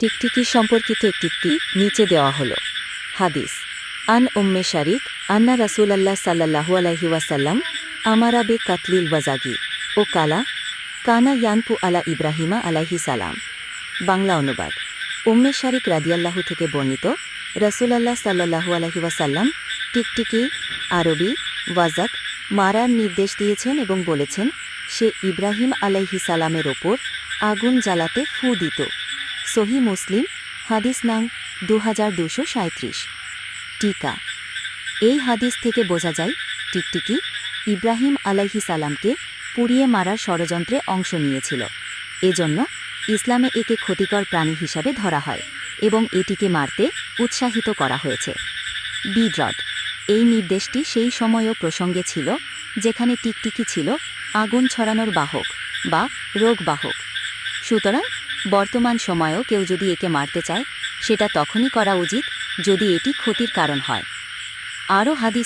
টিকটিকি সম্পর্কিত একটি নিচে দেওয়া হলো। হাদিস আন উম্মে শারিক আন্না রাসূলাল্লাহ সাল্লাল্লাহু আলাইহি ওয়াসাল্লাম আমারা বে কাতলিল ওয়াজাগি ও কানা ইয়ানপু আলা ইব্রাহিমা আলাইহি সালাম। বাংলা অনুবাদ। উম্মে শারিক রাদিয়াল্লাহু থেকে বর্ণিত, রাসূলুল্লাহ সাল্লাল্লাহু আলাইহি ওয়াসাল্লাম টিকটিকি আরবি ওয়াজাক মারার নির্দেশ দিয়েছেন এবং বলেছেন সে ইব্রাহিম আলাইহি সালামের ওপর আগুন জ্বালাতে ফু দিত। সহিহ মুসলিম হাদিস নং 2237। টিকা। এই হাদিস থেকে বোঝা যায় টিকটিকি ইব্রাহিম আলাইহি সালামকে পুড়িয়ে মারার ষড়যন্ত্রে অংশ নিয়েছিল। এজন্য ইসলামে একে ক্ষতিকর প্রাণী হিসাবে ধরা হয় এবং এটিকে মারতে উৎসাহিত করা হয়েছে। বিড্রট। এই নির্দেশটি সেই সময়ও প্রসঙ্গে ছিল যেখানে টিকটিকি ছিল আগুন ছড়ানোর বাহক বা রোগবাহক। সুতরাং বর্তমান সময়েও কেউ যদি একে মারতে চায় সেটা তখনই করা উচিত যদি এটি ক্ষতির কারণ হয়। আরও হাদিস